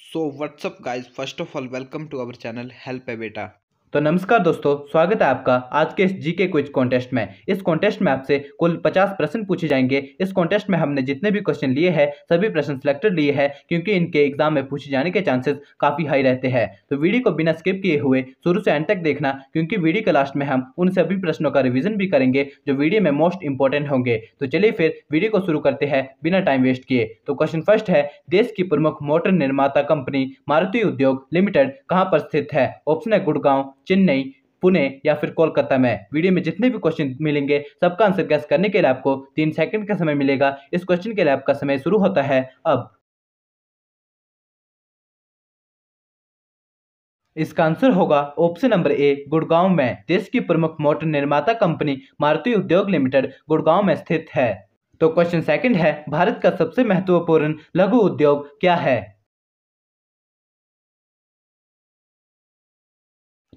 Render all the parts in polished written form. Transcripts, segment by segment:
So what's up guys, first of all welcome to our channel Help a Beta। तो नमस्कार दोस्तों, स्वागत है आपका आज के इस जीके क्विज कॉन्टेस्ट में। इस कॉन्टेस्ट में आपसे कुल 50 प्रश्न पूछे जाएंगे। इस कॉन्टेस्ट में हमने जितने भी क्वेश्चन लिए हैं सभी प्रश्न सिलेक्टेड लिए हैं क्योंकि इनके एग्जाम में पूछे जाने के चांसेस काफ़ी हाई रहते हैं। तो वीडियो को बिना स्किप किए हुए शुरू से एंड तक देखना क्योंकि वीडियो के लास्ट में हम उन सभी प्रश्नों का रिविजन भी करेंगे जो वीडियो में मोस्ट इंपॉर्टेंट होंगे। तो चलिए फिर वीडियो को शुरू करते हैं बिना टाइम वेस्ट किए। तो क्वेश्चन फर्स्ट है, देश की प्रमुख मोटर निर्माता कंपनी मारुति उद्योग लिमिटेड कहाँ पर स्थित है? ऑप्शन है गुड़गांव, चेन्नई, पुणे या फिर कोलकाता में। वीडियो में जितने भी क्वेश्चन मिलेंगे सबका आंसर गैस करने के लिए आपको 3 सेकंड का समय मिलेगा। इस क्वेश्चन के लिए आपका समय शुरू होता है अब। इसका आंसर होगा ऑप्शन नंबर ए, गुड़गांव में। देश की प्रमुख मोटर निर्माता कंपनी मारुति उद्योग लिमिटेड गुड़गांव में स्थित है। तो क्वेश्चन सेकंड है, भारत का सबसे महत्वपूर्ण लघु उद्योग क्या है?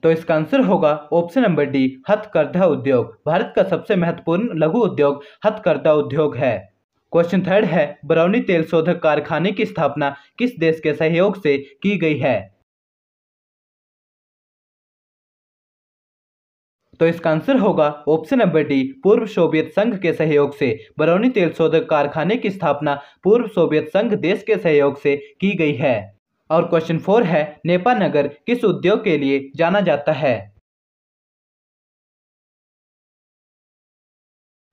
तो इसका आंसर होगा ऑप्शन नंबर डी, हथकरघा उद्योग। भारत का सबसे महत्वपूर्ण लघु उद्योग हथकरघा उद्योग है। क्वेश्चन थर्ड है, बरौनी तेल शोधक कारखाने की स्थापना किस देश के सहयोग से की गई है? तो इसका आंसर होगा ऑप्शन नंबर डी, पूर्व सोवियत संघ के सहयोग से। बरौनी तेल शोधक कारखाने की स्थापना पूर्व सोवियत संघ देश के सहयोग से की गई है। और क्वेश्चन 4 है, नेपा नगर किस उद्योग के लिए जाना जाता है?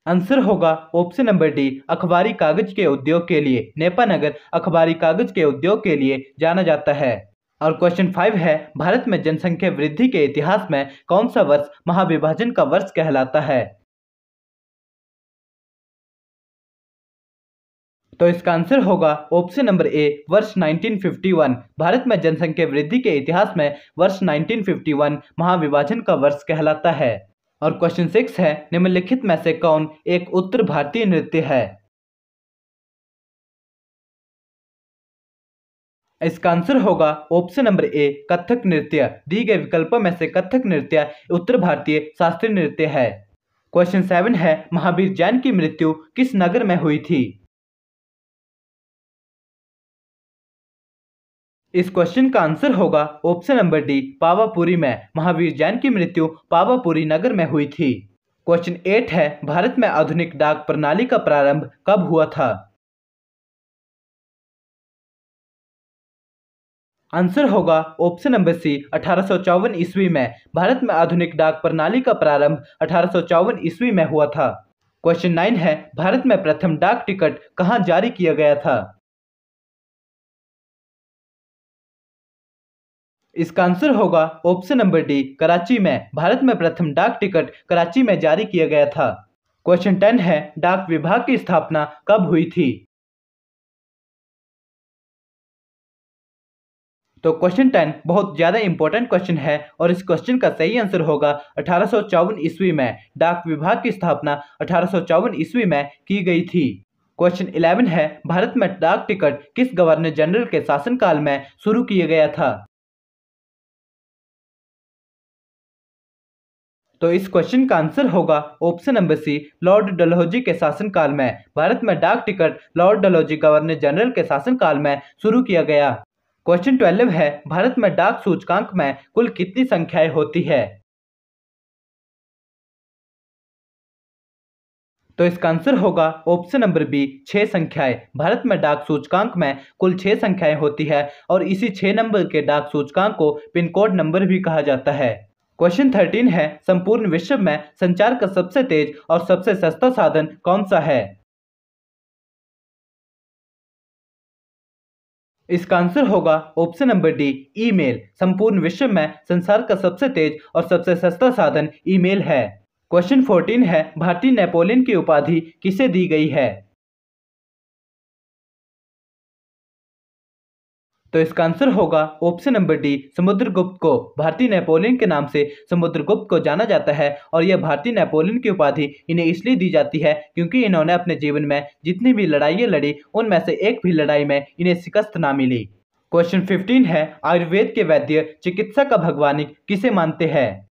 आंसर होगा ऑप्शन नंबर डी, अखबारी कागज के उद्योग के लिए। नेपा नगर अखबारी कागज के उद्योग के लिए जाना जाता है। और क्वेश्चन 5 है, भारत में जनसंख्या वृद्धि के इतिहास में कौन सा वर्ष महाविभाजन का वर्ष कहलाता है? तो इसका आंसर होगा ऑप्शन नंबर ए, वर्ष 1951। भारत में जनसंख्या वृद्धि के इतिहास में वर्ष 1951 महाविभाजन का वर्ष कहलाता है। और क्वेश्चन 6 है, निम्नलिखित में से कौन एक उत्तर भारतीय नृत्य है? इसका आंसर होगा ऑप्शन नंबर ए, कथक नृत्य। दी गए विकल्पों में से कथक नृत्य उत्तर भारतीय शास्त्रीय नृत्य है। क्वेश्चन 7 है, महावीर जैन की मृत्यु किस नगर में हुई थी? इस क्वेश्चन का आंसर होगा ऑप्शन नंबर डी, पावापुरी में। महावीर जैन की मृत्यु पावापुरी नगर में हुई थी। क्वेश्चन 8 है, भारत में आधुनिक डाक प्रणाली का प्रारंभ कब हुआ था? आंसर होगा ऑप्शन नंबर सी, 1854 ईस्वी में। भारत में आधुनिक डाक प्रणाली का प्रारंभ 1854 ईस्वी में हुआ था। क्वेश्चन 9 है, भारत में प्रथम डाक टिकट कहाँ जारी किया गया था? इसका आंसर होगा ऑप्शन नंबर डी, कराची में। भारत में प्रथम डाक टिकट कराची में जारी किया गया था। क्वेश्चन 10 है, डाक विभाग की स्थापना कब हुई थी? तो क्वेश्चन 10 बहुत ज़्यादा इंपॉर्टेंट क्वेश्चन है और इस क्वेश्चन का सही आंसर होगा 1854 ईस्वी में। डाक विभाग की स्थापना 1854 ईस्वी में की गई थी। क्वेश्चन 11 है, भारत में डाक टिकट किस गवर्नर जनरल के शासनकाल में शुरू किया गया था? तो इस क्वेश्चन का आंसर होगा option number C, Lord Dalhousie के शासनकाल में। भारत में डाक ticket Lord Dalhousie governor general के शासनकाल में शुरू किया गया। क्वेश्चन 12 है, भारत में डाक सूचकांक में कुल कितनी संख्याएं होती है? तो इसका आंसर होगा ऑप्शन नंबर बी, 6 संख्याएं। भारत में डाक सूचकांक में कुल 6 संख्याएं होती है और इसी 6 नंबर के डाक सूचकांक को पिन कोड नंबर भी कहा जाता है। क्वेश्चन 13 है, संपूर्ण विश्व में संचार का सबसे तेज और सबसे सस्ता साधन कौन सा है? इसका आंसर होगा ऑप्शन नंबर डी, ईमेल। संपूर्ण विश्व में संसार का सबसे तेज और सबसे सस्ता साधन ईमेल है। क्वेश्चन 14 है, भारतीय नेपोलियन की उपाधि किसे दी गई है? तो इसका आंसर होगा ऑप्शन नंबर डी, समुद्रगुप्त को। भारतीय नेपोलियन के नाम से समुद्रगुप्त को जाना जाता है और यह भारतीय नेपोलियन की उपाधि इन्हें इसलिए दी जाती है क्योंकि इन्होंने अपने जीवन में जितनी भी लड़ाइयाँ लड़ी उनमें से एक भी लड़ाई में इन्हें शिकस्त ना मिली। क्वेश्चन 15 है, आयुर्वेद के वैद्य चिकित्सा का भगवानिक किसे मानते हैं?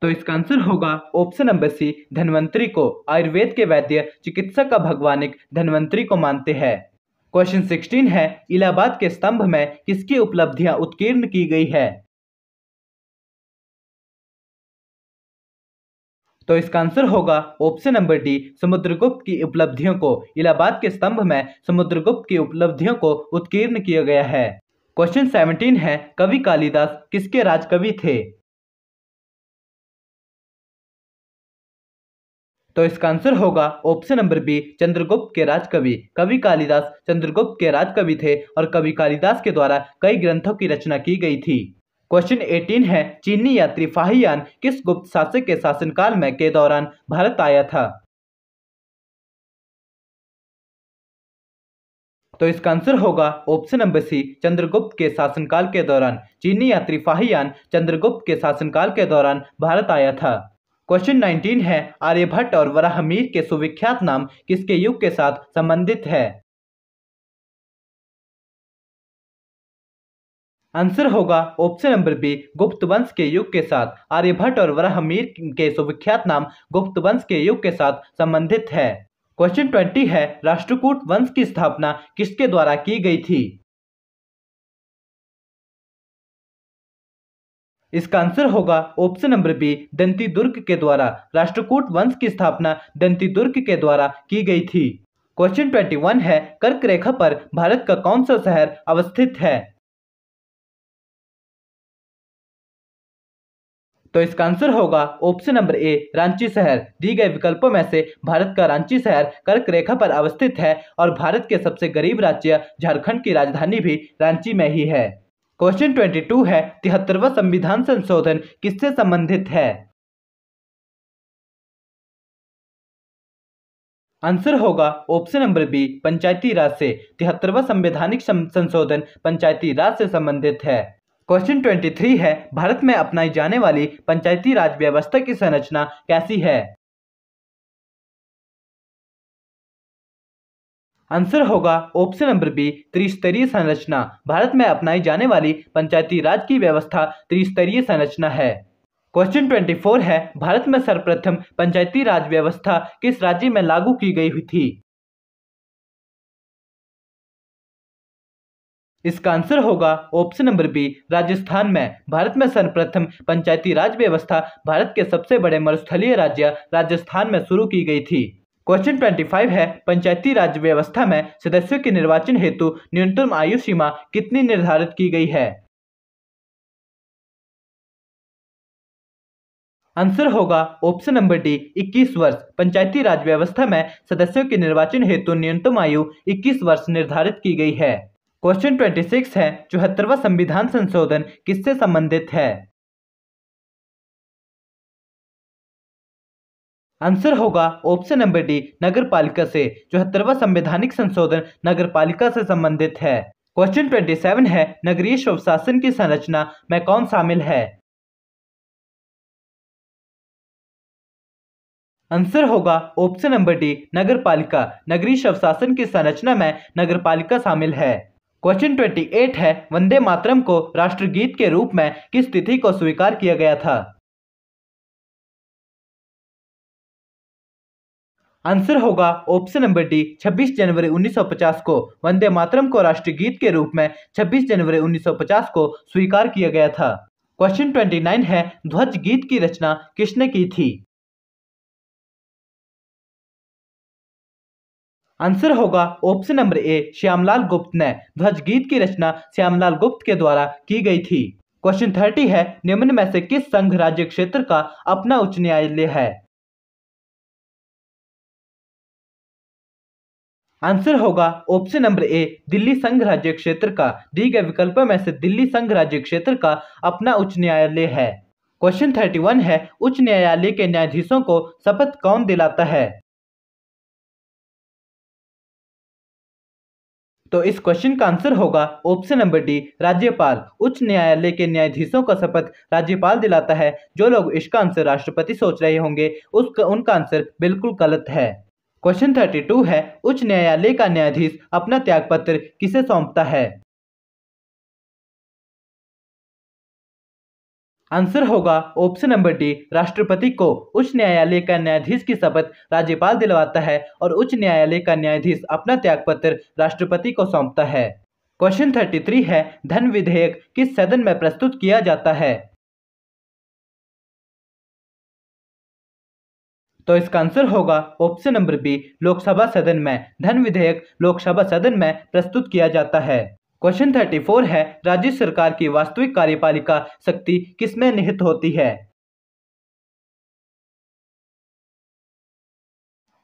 तो इसका आंसर होगा ऑप्शन नंबर सी, धन्वंतरी को। आयुर्वेद के वैद्य चिकित्सक का भगवानिक धन्वंतरी को मानते हैं। क्वेश्चन 16 है, इलाहाबाद के स्तंभ में किसकी उपलब्धियां उत्कीर्ण की गई है? तो इसका आंसर होगा ऑप्शन नंबर डी, समुद्रगुप्त की उपलब्धियों को। इलाहाबाद के स्तंभ में समुद्रगुप्त की उपलब्धियों को उत्कीर्ण किया गया है। क्वेश्चन 17 है, कवि कालिदास किसके राजकवि थे? तो इसका आंसर होगा ऑप्शन नंबर बी, चंद्रगुप्त के राजकवि। कवि कालिदास चंद्रगुप्त के राजकवि थे और कवि कालिदास के द्वारा कई ग्रंथों की रचना की गई थी। क्वेश्चन 18 है, चीनी यात्री फाहियान किस गुप्त शासक के शासनकाल में के दौरान भारत आया था? तो इसका आंसर होगा ऑप्शन नंबर सी, चंद्रगुप्त के शासनकाल के दौरान। चीनी यात्री फाहियान चंद्रगुप्त के शासनकाल के दौरान भारत आया था। क्वेश्चन 19 है, आर्यभट्ट और वराहमिहिर के सुविख्यात नाम किसके युग के साथ संबंधित है? आंसर होगा ऑप्शन नंबर बी, गुप्त वंश के युग के साथ। आर्यभट्ट और वराहमिहिर के सुविख्यात नाम गुप्त वंश के युग के साथ संबंधित है। क्वेश्चन 20 है, राष्ट्रकूट वंश की स्थापना किसके द्वारा की गई थी? इसका आंसर होगा ऑप्शन नंबर बी, दंती दुर्ग के द्वारा। राष्ट्रकूट वंश की स्थापना दंती दुर्ग के द्वारा की गई थी। क्वेश्चन 21 है, कर्क रेखा पर भारत का कौन सा शहर अवस्थित है? तो इसका आंसर होगा ऑप्शन नंबर ए, रांची शहर। दी गए विकल्पों में से भारत का रांची शहर कर्क रेखा पर अवस्थित है और भारत के सबसे गरीब राज्य झारखंड की राजधानी भी रांची में ही है। क्वेश्चन 22 है, 73वां संविधान संशोधन किससे संबंधित है? आंसर होगा ऑप्शन नंबर बी, पंचायती राज से। 73वां संवैधानिक संशोधन पंचायती राज से संबंधित है। क्वेश्चन 23 है, भारत में अपनाई जाने वाली पंचायती राज व्यवस्था की संरचना कैसी है? आंसर होगा ऑप्शन नंबर बी, त्रिस्तरीय संरचना। भारत में अपनाई जाने वाली पंचायती राज की व्यवस्था त्रिस्तरीय संरचना है। क्वेश्चन 24 है, भारत में सर्वप्रथम पंचायती राज व्यवस्था किस राज्य में लागू की गई थी? इसका आंसर होगा ऑप्शन नंबर बी, राजस्थान में। भारत में सर्वप्रथम पंचायती राज व्यवस्था भारत के सबसे बड़े मरुस्थलीय राज्य राजस्थान में शुरू की गई थी। क्वेश्चन 25 है, पंचायती राज व्यवस्था में सदस्यों के निर्वाचन हेतु न्यूनतम आयु सीमा कितनी निर्धारित की गई है? आंसर होगा ऑप्शन नंबर डी, 21 वर्ष। पंचायती राज व्यवस्था में सदस्यों के निर्वाचन हेतु न्यूनतम आयु 21 वर्ष निर्धारित की गई है। क्वेश्चन 26 है, 74वां संविधान संशोधन किससे संबंधित है? आंसर होगा ऑप्शन नंबर डी, नगर पालिका से। 74वां संवैधानिक संशोधन नगर पालिका से संबंधित है। क्वेश्चन 27 है, नगरीय स्वशासन की संरचना में कौन शामिल है? आंसर होगा ऑप्शन नंबर डी, नगर पालिका। नगरीय स्वशासन की संरचना में नगर पालिका शामिल है। क्वेश्चन 28 है, वंदे मातरम को राष्ट्रगीत के रूप में किस तिथि को स्वीकार किया गया था? आंसर होगा ऑप्शन नंबर डी, 26 जनवरी 1950 को। वंदे मातरम को राष्ट्रगीत के रूप में 26 जनवरी 1950 को स्वीकार किया गया था। क्वेश्चन 29 है, ध्वज गीत की रचना किसने की थी? आंसर होगा ऑप्शन नंबर ए, श्यामलाल गुप्त ने। ध्वज गीत की रचना श्यामलाल गुप्त के द्वारा की गई थी। क्वेश्चन 30 है, निम्न में से किस संघ राज्य क्षेत्र का अपना उच्च न्यायालय है? आंसर होगा ऑप्शन नंबर ए, दिल्ली संघ राज्य क्षेत्र का। दी गए विकल्पों में से दिल्ली संघ राज्य क्षेत्र का अपना उच्च न्यायालय है। क्वेश्चन 31 है, उच्च न्यायालय के न्यायाधीशों को शपथ कौन दिलाता है? तो इस क्वेश्चन का आंसर होगा ऑप्शन नंबर डी, राज्यपाल। उच्च न्यायालय के न्यायाधीशों का शपथ राज्यपाल दिलाता है। जो लोग इसका आंसर राष्ट्रपति सोच रहे होंगे उनका आंसर बिल्कुल गलत है। क्वेश्चन 32 है, उच्च न्यायालय का न्यायाधीश अपना त्यागपत्र किसे सौंपता है? आंसर होगा ऑप्शन नंबर डी, राष्ट्रपति को उच्च न्यायालय का न्यायाधीश की शपथ राज्यपाल दिलवाता है और उच्च न्यायालय का न्यायाधीश अपना त्यागपत्र राष्ट्रपति को सौंपता है। क्वेश्चन 33 है, धन विधेयक किस सदन में प्रस्तुत किया जाता है? तो इसका आंसर होगा ऑप्शन नंबर बी, लोकसभा सदन में। धन विधेयक लोकसभा सदन में प्रस्तुत किया जाता है। क्वेश्चन 34 है, राज्य सरकार की वास्तविक कार्यपालिका शक्ति किसमें निहित होती है?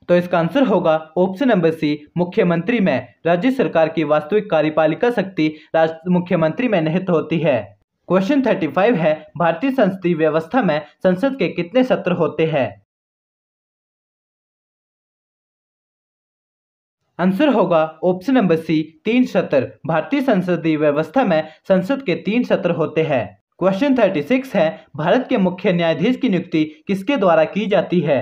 तो इसका आंसर होगा ऑप्शन नंबर सी, मुख्यमंत्री में। राज्य सरकार की वास्तविक कार्यपालिका शक्ति मुख्यमंत्री में निहित होती है। क्वेश्चन 35 है, भारतीय संसदीय व्यवस्था में संसद के कितने सत्र होते हैं? आंसर होगा ऑप्शन नंबर सी, 3 सत्र। भारतीय संसदीय व्यवस्था में संसद के 3 सत्र होते हैं। क्वेश्चन 36 है, भारत के मुख्य न्यायाधीश की नियुक्ति किसके द्वारा की जाती है?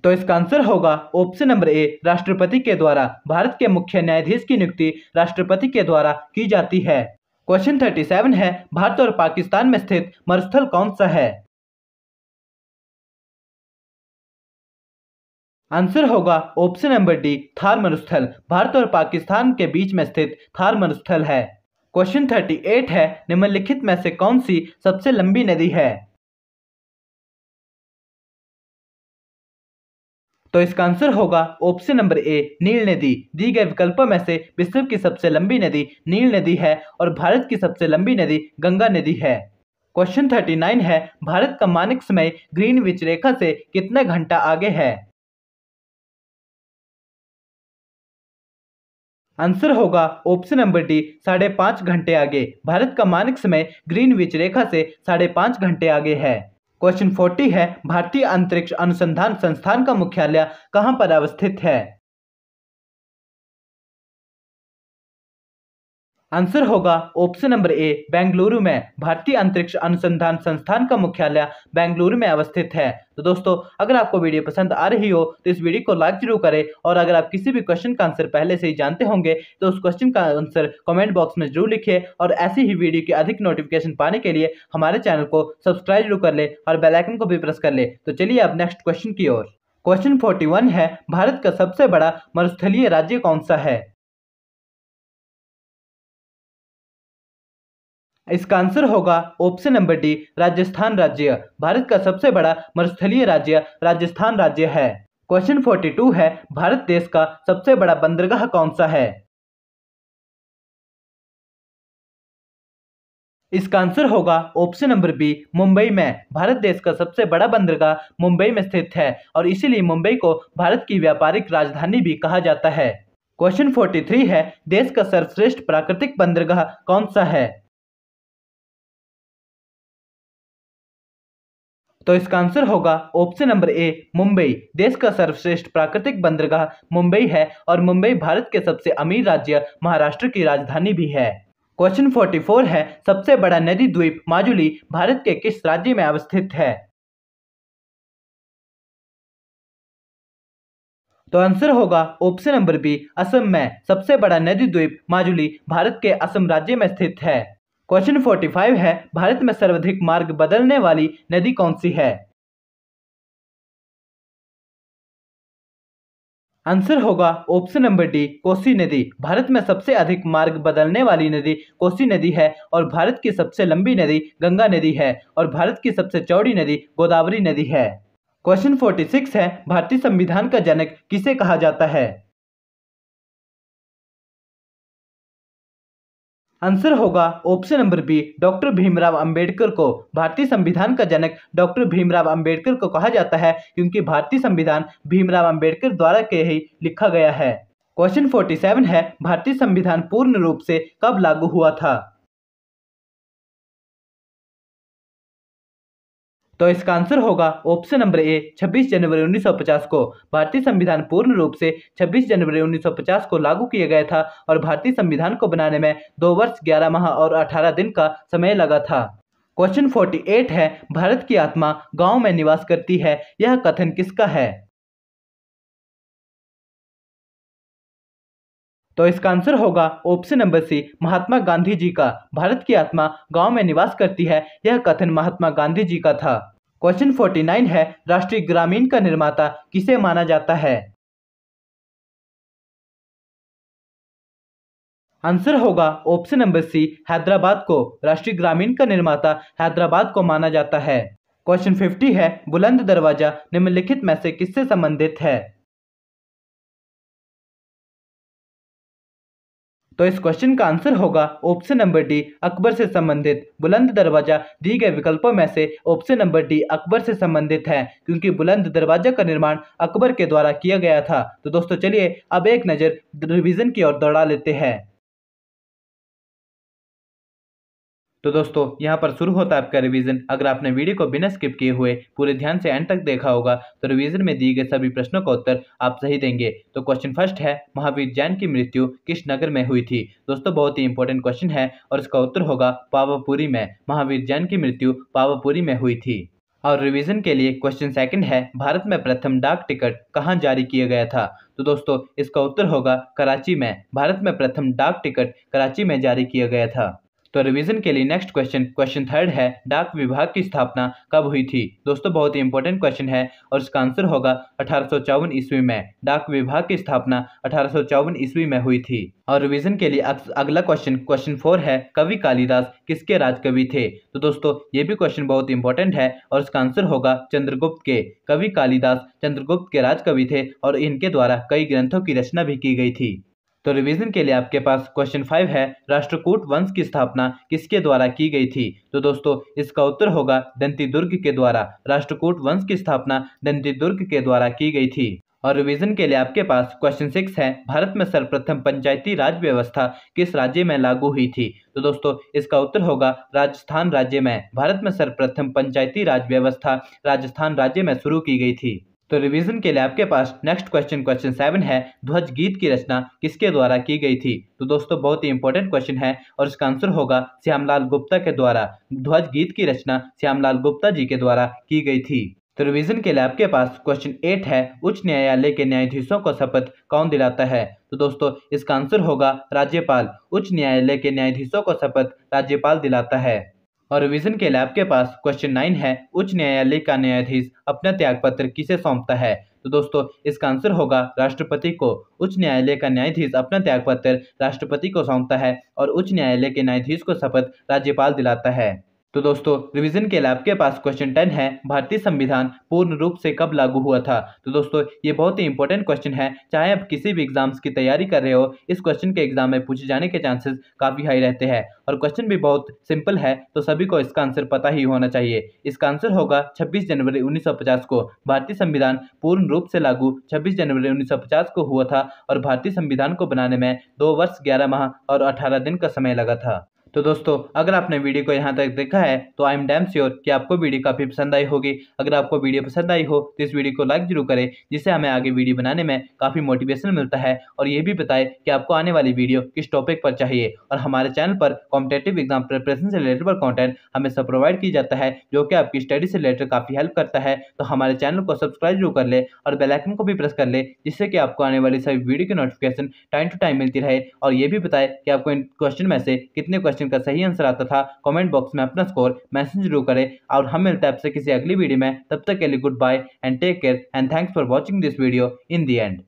तो इसका आंसर होगा ऑप्शन नंबर ए, राष्ट्रपति के द्वारा। भारत के मुख्य न्यायाधीश की नियुक्ति राष्ट्रपति के द्वारा की जाती है। क्वेश्चन 37 है, भारत और पाकिस्तान में स्थित मरुस्थल कौन सा है? आंसर होगा ऑप्शन नंबर डी, थार मरुस्थल। भारत और पाकिस्तान के बीच में स्थित थार मरुस्थल है। क्वेश्चन 38 है, निम्नलिखित में से कौन सी सबसे लंबी नदी है? तो इसका आंसर होगा ऑप्शन नंबर ए, नील नदी। दी गए विकल्पों में से विश्व की सबसे लंबी नदी नील नदी है और भारत की सबसे लंबी नदी गंगा नदी है। क्वेश्चन 39 है, भारत का मानक समय ग्रीनविच रेखा से कितने घंटा आगे है? आंसर होगा ऑप्शन नंबर डी, 5.5 घंटे आगे। भारत का मानक समय ग्रीनविच रेखा से 5.5 घंटे आगे है। क्वेश्चन 40 है, भारतीय अंतरिक्ष अनुसंधान संस्थान का मुख्यालय कहां पर अवस्थित है? आंसर होगा ऑप्शन नंबर ए, बेंगलुरु में। भारतीय अंतरिक्ष अनुसंधान संस्थान का मुख्यालय बेंगलुरु में अवस्थित है। तो दोस्तों, अगर आपको वीडियो पसंद आ रही हो तो इस वीडियो को लाइक जरूर करें और अगर आप किसी भी क्वेश्चन का आंसर पहले से ही जानते होंगे तो उस क्वेश्चन का आंसर कमेंट बॉक्स में जरूर लिखिए और ऐसी ही वीडियो की अधिक नोटिफिकेशन पाने के लिए हमारे चैनल को सब्सक्राइब जरूर कर ले और बेल आइकन को भी प्रेस कर ले। तो चलिए अब नेक्स्ट क्वेश्चन की ओर। क्वेश्चन 41 है, भारत का सबसे बड़ा मरुस्थलीय राज्य कौन सा है? इसका आंसर होगा ऑप्शन नंबर डी, राजस्थान राज्य। भारत का सबसे बड़ा मरुस्थलीय राज्य राजस्थान राज्य है। क्वेश्चन 42 है, भारत देश का सबसे बड़ा बंदरगाह कौन सा है? इसका आंसर होगा ऑप्शन नंबर बी, मुंबई में। भारत देश का सबसे बड़ा बंदरगाह मुंबई में स्थित है और इसीलिए मुंबई को भारत की व्यापारिक राजधानी भी कहा जाता है। क्वेश्चन 43 है, देश का सर्वश्रेष्ठ प्राकृतिक बंदरगाह कौन सा है? तो इसका आंसर होगा ऑप्शन नंबर ए, मुंबई। देश का सर्वश्रेष्ठ प्राकृतिक बंदरगाह मुंबई है और मुंबई भारत के सबसे अमीर राज्य महाराष्ट्र की राजधानी भी है। क्वेश्चन 44 है, सबसे बड़ा नदी द्वीप माजुली भारत के किस राज्य में अवस्थित है? तो आंसर होगा ऑप्शन नंबर बी, असम में। सबसे बड़ा नदी द्वीप माजुली भारत के असम राज्य में स्थित है। क्वेश्चन 45 है, भारत में सर्वाधिक मार्ग बदलने वाली नदी कौन सी है? आंसर होगा ऑप्शन नंबर डी, कोसी नदी। भारत में सबसे अधिक मार्ग बदलने वाली नदी कोसी नदी है और भारत की सबसे लंबी नदी गंगा नदी है और भारत की सबसे चौड़ी नदी गोदावरी नदी है। क्वेश्चन 46 है, भारतीय संविधान का जनक किसे कहा जाता है? आंसर होगा option number B, doctor Bhimrao Ambedkar को। भारतीय संविधान का जनक डॉक्टर भीमराव अंबेडकर को कहा जाता है क्योंकि भारतीय संविधान भीमराव अंबेडकर द्वारा के ही लिखा गया है। क्वेश्चन 47 है, भारतीय संविधान पूर्ण रूप से कब लागू हुआ था? तो इसका आंसर होगा ऑप्शन नंबर ए, 26 जनवरी 1950 को। भारतीय संविधान पूर्ण रूप से 26 जनवरी 1950 को लागू किया गया था और भारतीय संविधान को बनाने में 2 वर्ष 11 माह और 18 दिन का समय लगा था। क्वेश्चन 48 है, भारत की आत्मा गांव में निवास करती है, यह कथन किसका है? तो इसका आंसर होगा ऑप्शन नंबर सी, महात्मा गांधी जी का। भारत की आत्मा गांव में निवास करती है, यह कथन महात्मा गांधी जी का था। क्वेश्चन 49 है, राष्ट्रीय ग्रामीण का निर्माता किसे माना जाता है? आंसर होगा ऑप्शन नंबर सी, हैदराबाद को। राष्ट्रीय ग्रामीण का निर्माता हैदराबाद को माना जाता है। क्वेश्चन 50 है, बुलंद दरवाजा निम्नलिखित में से किससे संबंधित है? तो इस क्वेश्चन का आंसर होगा ऑप्शन नंबर डी, अकबर से संबंधित। बुलंद दरवाजा दिए गए विकल्पों में से ऑप्शन नंबर डी अकबर से संबंधित है, क्योंकि बुलंद दरवाजा का निर्माण अकबर के द्वारा किया गया था। तो दोस्तों चलिए अब एक नज़र रिवीजन की ओर दौड़ा लेते हैं। तो दोस्तों यहाँ पर शुरू होता है आपका रिवीजन। अगर आपने वीडियो को बिना स्किप किए हुए पूरे ध्यान से एंड तक देखा होगा तो रिवीजन में दिए गए सभी प्रश्नों का उत्तर आप सही देंगे। तो क्वेश्चन फर्स्ट है, महावीर जैन की मृत्यु किस नगर में हुई थी? दोस्तों बहुत ही इंपॉर्टेंट क्वेश्चन है और इसका उत्तर होगा पावापुरी में। महावीर जैन की मृत्यु पावापुरी में हुई थी। और रिवीजन के लिए क्वेश्चन सेकंड है, भारत में प्रथम डाक टिकट कहाँ जारी किया गया था? तो दोस्तों इसका उत्तर होगा कराची में। भारत में प्रथम डाक टिकट कराची में जारी किया गया था। तो रिवीजन के लिए नेक्स्ट क्वेश्चन थर्ड है, डाक विभाग की स्थापना कब हुई थी? दोस्तों बहुत ही इंपॉर्टेंट क्वेश्चन है और इसका आंसर होगा 1854 ईस्वी में। डाक विभाग की स्थापना 1854 ईस्वी में हुई थी। और रिवीजन के लिए अगला क्वेश्चन 4 है, कवि कालिदास किसके राजकवि थे? तो दोस्तों ये भी क्वेश्चन बहुत इंपॉर्टेंट है और इसका आंसर होगा चंद्रगुप्त के। कवि कालिदास चंद्रगुप्त के राजकवि थे और इनके द्वारा कई ग्रंथों की रचना भी की गई थी। तो रिवीजन के लिए आपके पास क्वेश्चन 5 है, राष्ट्रकूट वंश की स्थापना किसके द्वारा की गई थी? तो दोस्तों इसका उत्तर होगा दंती दुर्ग के द्वारा। राष्ट्रकूट वंश की स्थापना दंती दुर्ग के द्वारा की गई थी। और रिवीजन के लिए आपके पास क्वेश्चन 6 है, भारत में सर्वप्रथम पंचायती राज व्यवस्था किस राज्य में लागू हुई थी? तो दोस्तों इसका उत्तर होगा राजस्थान राज्य में। भारत में सर्वप्रथम पंचायती राज व्यवस्था राजस्थान राज्य में शुरू की गई थी। तो रिवीजन के लिए आपके पास नेक्स्ट क्वेश्चन 7 है, ध्वज गीत की रचना किसके द्वारा की गई थी? तो दोस्तों बहुत ही इंपॉर्टेंट क्वेश्चन है और इसका आंसर होगा श्यामलाल गुप्ता के द्वारा। ध्वज गीत की रचना श्यामलाल गुप्ता जी के द्वारा की गई थी। तो रिवीजन के लिए आपके पास क्वेश्चन 8 है, उच्च न्यायालय के न्यायाधीशों को शपथ कौन दिलाता है? तो दोस्तों इसका आंसर होगा राज्यपाल। उच्च न्यायालय के न्यायाधीशों को शपथ राज्यपाल दिलाता है। और रिवीजन के लिए आपके पास क्वेश्चन 9 है, उच्च न्यायालय का न्यायाधीश अपना त्यागपत्र किसे सौंपता है? तो दोस्तों इसका आंसर होगा राष्ट्रपति को। उच्च न्यायालय का न्यायाधीश अपना त्यागपत्र राष्ट्रपति को सौंपता है और उच्च न्यायालय के न्यायाधीश को शपथ राज्यपाल दिलाता है। तो दोस्तों रिवीजन के लिए आपके पास क्वेश्चन 10 है, भारतीय संविधान पूर्ण रूप से कब लागू हुआ था? तो दोस्तों ये बहुत ही इंपॉर्टेंट क्वेश्चन है। चाहे आप किसी भी एग्जाम्स की तैयारी कर रहे हो, इस क्वेश्चन के एग्जाम में पूछे जाने के चांसेस काफ़ी हाई रहते हैं और क्वेश्चन भी बहुत सिंपल है, तो सभी को इसका आंसर पता ही होना चाहिए। इसका आंसर होगा 26 जनवरी 1950 को भारतीय संविधान पूर्ण रूप से लागू 26 जनवरी 1950 को हुआ था और भारतीय संविधान को बनाने में 2 वर्ष 11 माह और 18 दिन का समय लगा था। तो दोस्तों अगर आपने वीडियो को यहाँ तक देखा है तो आई एम डैम श्योर कि आपको वीडियो काफ़ी पसंद आई होगी। अगर आपको वीडियो पसंद आई हो तो इस वीडियो को लाइक जरूर करें, जिससे हमें आगे वीडियो बनाने में काफ़ी मोटिवेशन मिलता है। और ये भी बताएं कि आपको आने वाली वीडियो किस टॉपिक पर चाहिए। और हमारे चैनल पर कॉम्पिटेटिव एग्जाम प्रिपरेशन से रिलेटेड कंटेंट हमेशा प्रोवाइड की जाता है, जो कि आपकी स्टडी से रिलेटेड काफ़ी हेल्प करता है। तो हमारे चैनल को सब्सक्राइब जरूर कर ले और बेल आइकन को भी प्रेस कर ले, जिससे कि आपको आने वाली सभी वीडियो की नोटिफिकेशन टाइम टू टाइम मिलती रहे। और ये भी बताएं कि आपको इन क्वेश्चन में से कितने क्वेश्चन का सही आंसर तथा कमेंट बॉक्स में अपना स्कोर मैसेज जरूर करें। और हम मिलते हैं आपसे किसी अगली वीडियो में, तब तक के लिए good bye and take care and thanks for watching this video in the and.